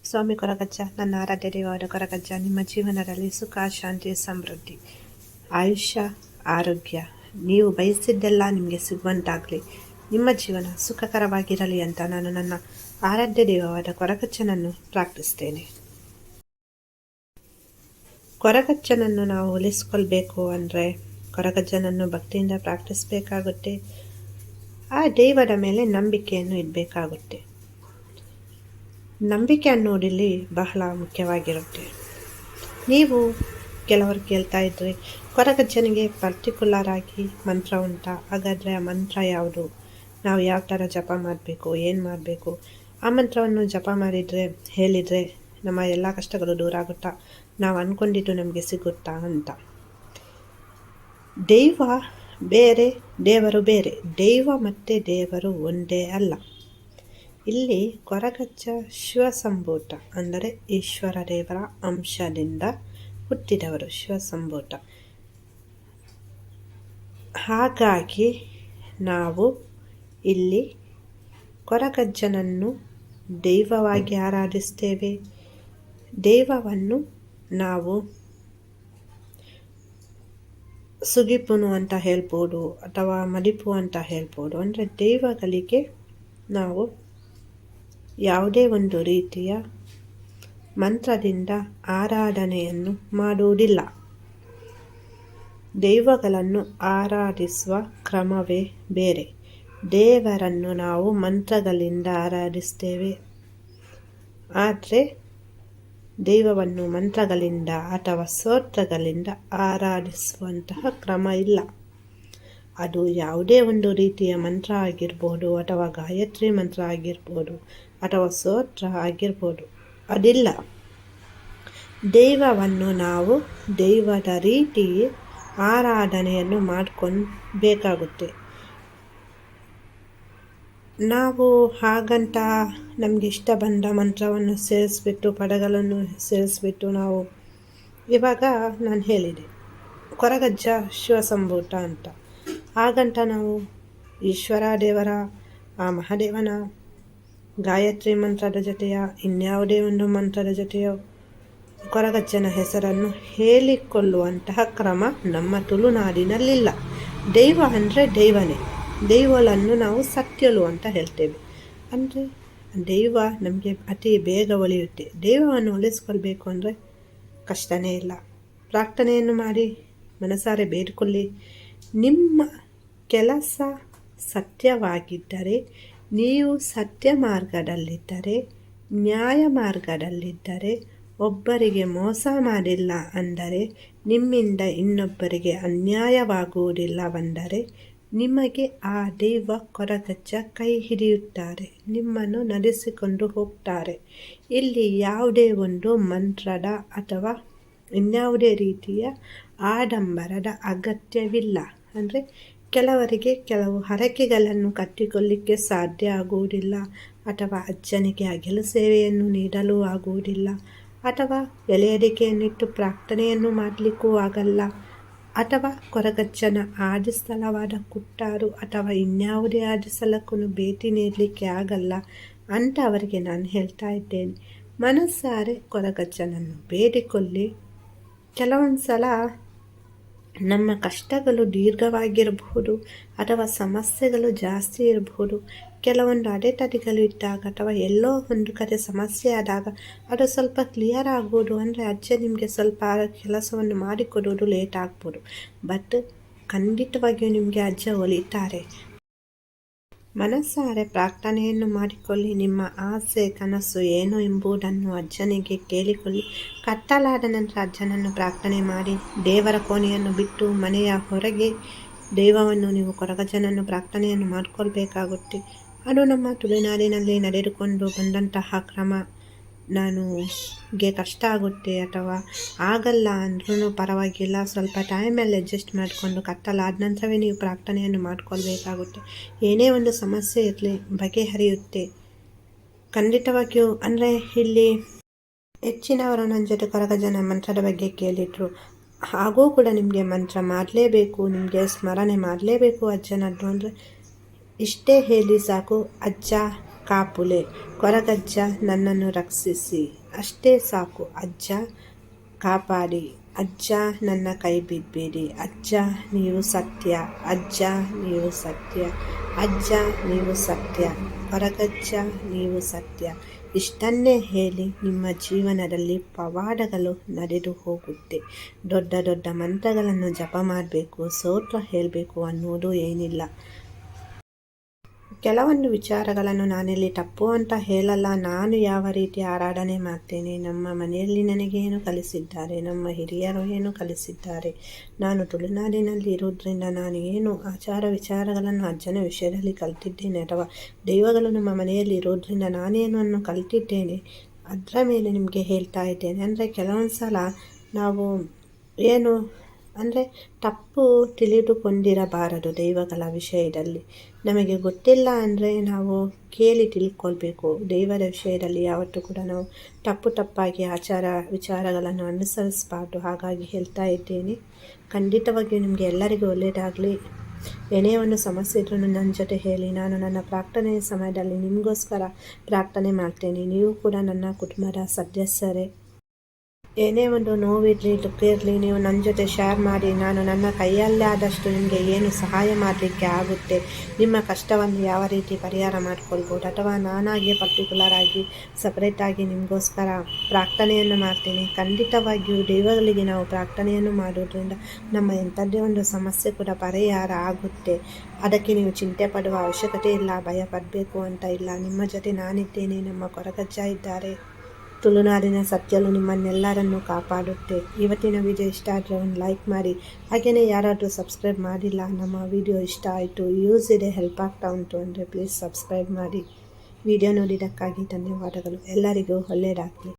ಸ್ವಾಮಿ ಕೊರಗಜ್ಜ, ನನ್ನ ಆರಾಧ್ಯ ದೇವವಾದ ಕೊರಗಜ್ಜ, ನಿಮ್ಮ ಜೀವನದಲ್ಲಿ ಸುಖ, ಶಾಂತಿ, ಸಮೃದ್ಧಿ, ಆಯುಷ್ಯ, ಆರೋಗ್ಯ ನೀವು ಬಯಸಿದ್ದೆಲ್ಲ ನಿಮಗೆ ಸಿಗುವಂತಾಗಲಿ, ನಿಮ್ಮ ಜೀವನ ಸುಖಕರವಾಗಿರಲಿ ಅಂತ ನಾನು ನನ್ನ ಆರಾಧ್ಯ ದೇವವಾದ ಕೊರಗಜ್ಜನನ್ನು ಪ್ರಾರ್ಥಿಸ್ತೇನೆ. ಕೊರಗಜ್ಜನನ್ನು ನಾವು ಉಳಿಸ್ಕೊಳ್ಬೇಕು ಅಂದರೆ ಕೊರಗಜ್ಜನನ್ನು ಭಕ್ತಿಯಿಂದ ಪ್ರಾರ್ಥಿಸಬೇಕಾಗುತ್ತೆ. ಆ ದೇವರ ಮೇಲೆ ನಂಬಿಕೆಯನ್ನು ಇಡಬೇಕಾಗುತ್ತೆ. ನಂಬಿಕೆ ಅನ್ನೋದಿಲ್ಲಿ ಬಹಳ ಮುಖ್ಯವಾಗಿರುತ್ತೆ. ನೀವು ಕೆಲವರು ಕೇಳ್ತಾ ಇದ್ದರೆ ಕೊರಗಜ್ಜನಿಗೆ ಪರ್ಟಿಕ್ಯುಲರ್ ಆಗಿ ಮಂತ್ರ ಉಂಟಾ? ಹಾಗಾದರೆ ಆ ಮಂತ್ರ ಯಾವುದು? ನಾವು ಯಾವ ಥರ ಜಪ ಮಾಡಬೇಕು, ಏನು ಮಾಡಬೇಕು? ಆ ಮಂತ್ರವನ್ನು ಜಪ ಹೇಳಿದರೆ ನಮ್ಮ ಎಲ್ಲ ಕಷ್ಟಗಳು ದೂರ ಆಗುತ್ತಾ? ನಾವು ಅಂದ್ಕೊಂಡಿದ್ದು ನಮಗೆ ಸಿಗುತ್ತಾ ಅಂತ. ದೈವ ಬೇರೆ, ದೇವರು ಬೇರೆ. ದೈವ ಮತ್ತು ದೇವರು ಒಂದೇ ಅಲ್ಲ. ಇಲ್ಲಿ ಕೊರಗಜ್ಜ ಶಿವಸಂಭೂತ ಅಂದರೆ ಈಶ್ವರ ದೇವರ ಅಂಶದಿಂದ ಹುಟ್ಟಿದವರು, ಶಿವಸಂಭೂತ. ಹಾಗಾಗಿ ನಾವು ಇಲ್ಲಿ ಕೊರಗಜ್ಜನನ್ನು ದೈವವಾಗಿ ಆರಾಧಿಸ್ತೇವೆ. ದೈವವನ್ನು ನಾವು ಸುಗಿಪುನು ಅಂತ ಹೇಳ್ಬೋದು ಅಥವಾ ಮಡಿಪು ಅಂತ ಹೇಳ್ಬೋದು. ಅಂದರೆ ದೈವಗಳಿಗೆ ನಾವು ಯಾವುದೇ ಒಂದು ರೀತಿಯ ಮಂತ್ರದಿಂದ ಆರಾಧನೆಯನ್ನು ಮಾಡುವುದಿಲ್ಲ. ದೈವಗಳನ್ನು ಆರಾಧಿಸುವ ಕ್ರಮವೇ ಬೇರೆ. ದೇವರನ್ನು ನಾವು ಮಂತ್ರಗಳಿಂದ ಆರಾಧಿಸ್ತೇವೆ. ಆದರೆ ದೈವವನ್ನು ಮಂತ್ರಗಳಿಂದ ಅಥವಾ ಸ್ತೋತ್ರಗಳಿಂದ ಆರಾಧಿಸುವಂತಹ ಕ್ರಮ ಇಲ್ಲ. ಅದು ಯಾವುದೇ ಒಂದು ರೀತಿಯ ಮಂತ್ರ ಆಗಿರ್ಬೋದು ಅಥವಾ ಗಾಯತ್ರಿ ಮಂತ್ರ ಆಗಿರ್ಬೋದು ಅಥವಾ ಸ್ತೋತ್ರ ಆಗಿರ್ಬೋದು, ಅದಿಲ್ಲ. ದೈವವನ್ನು ನಾವು ದೈವದ ರೀತಿ ಆರಾಧನೆಯನ್ನು ಮಾಡ್ಕೊಳ್ಬೇಕಾಗುತ್ತೆ. ನಾವು ಹಾಗಂತ ನಮಗೆ ಇಷ್ಟ ಬಂದ ಮಂತ್ರವನ್ನು ಸೇರಿಸ್ಬಿಟ್ಟು, ಪದಗಳನ್ನು ಸೇರಿಸ್ಬಿಟ್ಟು ನಾವು ಇವಾಗ ನಾನು ಹೇಳಿದೆ ಕೊರಗಜ್ಜ ಶಿವಸಂಭೂತ ಅಂತ. ಹಾಗಂತ ನಾವು ಈಶ್ವರ ದೇವರ, ಆ ಮಹಾದೇವನ ಗಾಯತ್ರಿ ಮಂತ್ರದ ಜೊತೆಯ ಇನ್ಯಾವುದೇ ಒಂದು ಮಂತ್ರದ ಜೊತೆಯೋ ಕೊರಗಜ್ಜನ ಹೆಸರನ್ನು ಹೇಳಿಕೊಳ್ಳುವಂತಹ ಕ್ರಮ ನಮ್ಮ ತುಳುನಾಡಿನಲ್ಲಿಲ್ಲ. ದೈವ ಅಂದರೆ ದೈವನೇ. ದೈವವನ್ನು ನಾವು ಸತ್ಯಲು ಅಂತ ಹೇಳ್ತೇವೆ. ಅಂದರೆ ದೈವ ನಮಗೆ ಅತಿ ಬೇಗ ಒಲಿಯುತ್ತೆ. ದೈವವನ್ನು ಉಳಿಸ್ಕೊಳ್ಬೇಕು ಅಂದರೆ ಕಷ್ಟನೇ ಇಲ್ಲ. ಪ್ರಾರ್ಥನೆಯನ್ನು ಮಾಡಿ ಮನಸಾರೆ ಬೇಡಿಕೊಳ್ಳಿ. ನಿಮ್ಮ ಕೆಲಸ ಸತ್ಯವಾಗಿದ್ದರೆ, ನೀವು ಸತ್ಯ ಮಾರ್ಗದಲ್ಲಿದ್ದರೆ, ನ್ಯಾಯ ಮಾರ್ಗದಲ್ಲಿದ್ದರೆ, ಒಬ್ಬರಿಗೆ ಮೋಸ ಮಾಡಿಲ್ಲ ಅಂದರೆ, ನಿಮ್ಮಿಂದ ಇನ್ನೊಬ್ಬರಿಗೆ ಅನ್ಯಾಯವಾಗುವುದಿಲ್ಲವೆಂದರೆ ನಿಮಗೆ ಆ ದೈವ ಕೊರಗಜ್ಜ ಕೈ ಹಿಡಿಯುತ್ತಾರೆ, ನಿಮ್ಮನ್ನು ನಡೆಸಿಕೊಂಡು ಹೋಗ್ತಾರೆ. ಇಲ್ಲಿ ಯಾವುದೇ ಒಂದು ಮಂತ್ರದ ಅಥವಾ ಇನ್ಯಾವುದೇ ರೀತಿಯ ಆಡಂಬರದ ಅಗತ್ಯವಿಲ್ಲ. ಅಂದರೆ ಕೆಲವರಿಗೆ ಕೆಲವು ಹರಕೆಗಳನ್ನು ಕಟ್ಟಿಕೊಳ್ಳಲಿಕ್ಕೆ ಸಾಧ್ಯ ಆಗುವುದಿಲ್ಲ, ಅಥವಾ ಅಜ್ಜನಿಗೆ ಅಗಿಲು ಸೇವೆಯನ್ನು ನೀಡಲು ಆಗುವುದಿಲ್ಲ, ಅಥವಾ ಎಲೆಯಡಿಕೆಯನ್ನಿಟ್ಟು ಪ್ರಾರ್ಥನೆಯನ್ನು ಮಾಡಲಿಕ್ಕೂ ಆಗಲ್ಲ, ಅಥವಾ ಕೊರಗಜ್ಜನ ಆದಿ ಸ್ಥಳವಾದ ಕುಟ್ಟಾರು ಅಥವಾ ಇನ್ಯಾವುದೇ ಆದಿ ಸ್ಥಳಕ್ಕೂ ಭೇಟಿ ನೀಡಲಿಕ್ಕೆ ಆಗಲ್ಲ ಅಂಥವರಿಗೆ ನಾನು ಹೇಳ್ತಾ ಇದ್ದೇನೆ, ಮನಸ್ಸಾರೆ ಕೊರಗಜ್ಜನನ್ನು ಬೇಡಿಕೊಳ್ಳಿ. ಕೆಲವೊಂದು ಸಲ ನಮ್ಮ ಕಷ್ಟಗಳು ದೀರ್ಘವಾಗಿರಬಹುದು ಅಥವಾ ಸಮಸ್ಯೆಗಳು ಜಾಸ್ತಿ ಇರಬಹುದು. ಕೆಲವೊಂದು ಅಡೆತಡೆಗಳು ಇದ್ದಾಗ ಅಥವಾ ಎಲ್ಲೋ ಒಂದು ಕಡೆ ಸಮಸ್ಯೆ ಆದಾಗ ಅದು ಸ್ವಲ್ಪ ಕ್ಲಿಯರ್ ಆಗ್ಬೋದು. ಅಂದರೆ ಅಜ್ಜ ನಿಮಗೆ ಸ್ವಲ್ಪ ಕೆಲಸವನ್ನು ಮಾಡಿಕೊಡೋದು ಲೇಟ್ ಆಗ್ಬೋದು, ಬಟ್ ಖಂಡಿತವಾಗಿಯೂ ನಿಮಗೆ ಅಜ್ಜ ಒಲಿತಾರೆ. ಮನಸ್ಸಾರೆ ಪ್ರಾರ್ಥನೆಯನ್ನು ಮಾಡಿಕೊಳ್ಳಿ. ನಿಮ್ಮ ಆಸೆ ಕನಸು ಏನು ಎಂಬುದನ್ನು ಅಜ್ಜನಿಗೆ ಕೇಳಿಕೊಳ್ಳಿ. ಕತ್ತಲಾದ ನಂತರ ಅಜ್ಜನನ್ನು ಪ್ರಾರ್ಥನೆ ಮಾಡಿ. ದೇವರ ಕೋಣೆಯನ್ನು ಬಿಟ್ಟು ಮನೆಯ ಹೊರಗೆ ದೈವವನ್ನು ನೀವು ಕೊರಗಜ್ಜನನ್ನು ಪ್ರಾರ್ಥನೆಯನ್ನು ಮಾಡಿಕೊಳ್ಬೇಕಾಗುತ್ತೆ. ಅದು ನಮ್ಮ ತುಳುನಾಡಿನಲ್ಲಿ ನಡೆದುಕೊಂಡು ಬಂದಂತಹ ಕ್ರಮ. ನನಗೆ ಕಷ್ಟ ಆಗುತ್ತೆ ಅಥವಾ ಆಗಲ್ಲ ಅಂದ್ರೂ ಪರವಾಗಿಲ್ಲ, ಸ್ವಲ್ಪ ಟೈಮಲ್ಲಿ ಅಡ್ಜಸ್ಟ್ ಮಾಡಿಕೊಂಡು ಕತ್ತಲಾದ ನಂತರವೇ ನೀವು ಪ್ರಾರ್ಥನೆಯನ್ನು ಮಾಡಿಕೊಳ್ಬೇಕಾಗುತ್ತೆ. ಏನೇ ಒಂದು ಸಮಸ್ಯೆ ಇರಲಿ ಬಗೆಹರಿಯುತ್ತೆ ಖಂಡಿತವಾಗಿಯೂ. ಅಂದರೆ ಇಲ್ಲಿ ಹೆಚ್ಚಿನವರು ನನ್ನ ಜೊತೆ ಕೊರಗಜ್ಜನ ಮಂತ್ರದ ಬಗ್ಗೆ ಕೇಳಿದ್ರು. ಹಾಗೂ ಕೂಡ ನಿಮಗೆ ಮಂತ್ರ ಮಾಡಲೇಬೇಕು, ನಿಮಗೆ ಸ್ಮರಣೆ ಮಾಡಲೇಬೇಕು ಅಜ್ಜನದ್ದು ಅಂದರೆ ಇಷ್ಟೇ ಹೇಳಿ ಸಾಕು. ಅಜ್ಜ ಕಾಪುಲೆ. ಕೊರಗಜ್ಜ ನನ್ನನ್ನು ರಕ್ಷಿಸಿ, ಅಷ್ಟೇ ಸಾಕು ಅಜ್ಜ, ಕಾಪಾಡಿ ಅಜ್ಜ, ನನ್ನ ಕೈ ಬಿಡಬೇಡಿ ಅಜ್ಜ, ನೀವು ಸತ್ಯ ಅಜ್ಜ, ನೀವು ಸತ್ಯ ಅಜ್ಜ, ನೀವು ಸತ್ಯ, ಕೊರಗಜ್ಜ ನೀವು ಸತ್ಯ. ಇಷ್ಟನ್ನೇ ಹೇಳಿ ನಿಮ್ಮ ಜೀವನದಲ್ಲಿ ಪವಾಡಗಳು ನಡೆದು ಹೋಗುತ್ತೆ. ದೊಡ್ಡ ದೊಡ್ಡ ಮಂತ್ರಗಳನ್ನು ಜಪ ಮಾಡಬೇಕು, ಸ್ತೋತ್ರ ಹೇಳಬೇಕು ಅನ್ನೋದು ಏನಿಲ್ಲ. ಕೆಲವೊಂದು ವಿಚಾರಗಳನ್ನು ನಾನಿಲ್ಲಿ ತಪ್ಪು ಅಂತ ಹೇಳಲ್ಲ. ನಾನು ಯಾವ ರೀತಿ ಆರಾಧನೆ ಮಾಡ್ತೇನೆ, ನಮ್ಮ ಮನೆಯಲ್ಲಿ ನನಗೆ ಏನು ಕಲಿಸಿದ್ದಾರೆ, ನಮ್ಮ ಹಿರಿಯರು ಏನು ಕಲಿಸಿದ್ದಾರೆ, ನಾನು ತುಳುನಾಡಿನಲ್ಲಿ ಇರೋದ್ರಿಂದ ನಾನು ಏನು ಆಚಾರ ವಿಚಾರಗಳನ್ನು ಅಜ್ಜನ ವಿಷಯದಲ್ಲಿ ಕಲ್ತಿದ್ದೇನೆ, ಅಥವಾ ದೈವಗಳು ನಮ್ಮ ಮನೆಯಲ್ಲಿ ಇರೋದ್ರಿಂದ ನಾನೇನು ಅನ್ನು ಕಲ್ತಿದ್ದೇನೆ, ಅದರ ಮೇಲೆ ನಿಮಗೆ ಹೇಳ್ತಾ ಇದ್ದೇನೆ. ಅಂದರೆ ಕೆಲವೊಂದು ಸಲ ನಾವು ಏನು ಅಂದರೆ ತಪ್ಪು ತಿಳಿದುಕೊಂಡಿರಬಾರದು ದೈವಗಳ ವಿಷಯದಲ್ಲಿ. ನಮಗೆ ಗೊತ್ತಿಲ್ಲ ಅಂದರೆ ನಾವು ಕೇಳಿ ತಿಳ್ಕೊಳ್ಬೇಕು. ದೇವರ ವಿಷಯದಲ್ಲಿ ಯಾವತ್ತೂ ಕೂಡ ನಾವು ತಪ್ಪಾಗಿ ಆಚಾರ ವಿಚಾರಗಳನ್ನು ಅನುಸರಿಸಬಾರ್ದು. ಹಾಗಾಗಿ ಹೇಳ್ತಾ ಇದ್ದೇನೆ. ಖಂಡಿತವಾಗಿಯೂ ನಿಮಗೆ ಎಲ್ಲರಿಗೂ ಒಳ್ಳೆಯದಾಗಲಿ. ಏನೇ ಒಂದು ಸಮಸ್ಯೆ ಇದ್ರೂ ನನ್ನ ಜೊತೆ ಹೇಳಿ. ನಾನು ನನ್ನ ಪ್ರಾರ್ಥನೆಯ ಸಮಯದಲ್ಲಿ ನಿಮಗೋಸ್ಕರ ಪ್ರಾರ್ಥನೆ ಮಾಡ್ತೇನೆ. ನೀವು ಕೂಡ ನನ್ನ ಕುಟುಂಬದ ಸದಸ್ಯರೇ. ಏನೇ ಒಂದು ನೋವಿರಲಿ, ದುಃಖ ಇರಲಿ, ನೀವು ನನ್ನ ಜೊತೆ ಶೇರ್ ಮಾಡಿ. ನಾನು ನನ್ನ ಕೈಯಲ್ಲೇ ಆದಷ್ಟು ನಿಮಗೆ ಏನು ಸಹಾಯ ಮಾಡಲಿಕ್ಕೆ ಆಗುತ್ತೆ, ನಿಮ್ಮ ಕಷ್ಟವನ್ನು ಯಾವ ರೀತಿ ಪರಿಹಾರ ಮಾಡ್ಕೊಳ್ಬೋದು, ಅಥವಾ ನಾನಾಗಿ ಪರ್ಟಿಕ್ಯುಲರ್ ಆಗಿ ಸಪ್ರೇಟಾಗಿ ನಿಮಗೋಸ್ಕರ ಪ್ರಾರ್ಥನೆಯನ್ನು ಮಾಡ್ತೀನಿ. ಖಂಡಿತವಾಗಿಯೂ ದೇವಗಳಿಗೆ ನಾವು ಪ್ರಾರ್ಥನೆಯನ್ನು ಮಾಡೋದ್ರಿಂದ ನಮ್ಮ ಎಂಥದ್ದೇ ಒಂದು ಸಮಸ್ಯೆ ಕೂಡ ಪರಿಹಾರ ಆಗುತ್ತೆ. ಅದಕ್ಕೆ ನೀವು ಚಿಂತೆ ಪಡುವ ಅವಶ್ಯಕತೆ ಇಲ್ಲ, ಭಯ ಪಡಬೇಕು ಅಂತ ಇಲ್ಲ. ನಿಮ್ಮ ಜೊತೆ ನಾನಿದ್ದೇನೆ, ನಮ್ಮ ಕೊರಗಜ್ಜ ಇದ್ದಾರೆ. ತುಳುನಾಡಿನ ಸತ್ಯಲು ನಿಮ್ಮನ್ನೆಲ್ಲರನ್ನು ಕಾಪಾಡುತ್ತೆ. ಇವತ್ತಿನ ವಿಡಿಯೋ ಇಷ್ಟ ಆದರೆ ಒಂದು ಲೈಕ್ ಮಾಡಿ. ಹಾಗೆಯೇ ಯಾರಾದರೂ ಸಬ್ಸ್ಕ್ರೈಬ್ ಮಾಡಿಲ್ಲ, ನಮ್ಮ ವಿಡಿಯೋ ಇಷ್ಟ ಆಯಿತು, ಯೂಸ್ ಇದೆ, ಹೆಲ್ಪ್ ಆಗ್ತಾ ಉಂಟು ಅಂದರೆ ಪ್ಲೀಸ್ ಸಬ್ಸ್ಕ್ರೈಬ್ ಮಾಡಿ. ವಿಡಿಯೋ ನೋಡಿದ್ದಕ್ಕಾಗಿ ಧನ್ಯವಾದಗಳು. ಎಲ್ಲರಿಗೂ ಒಳ್ಳೆಯದಾಗಲಿ.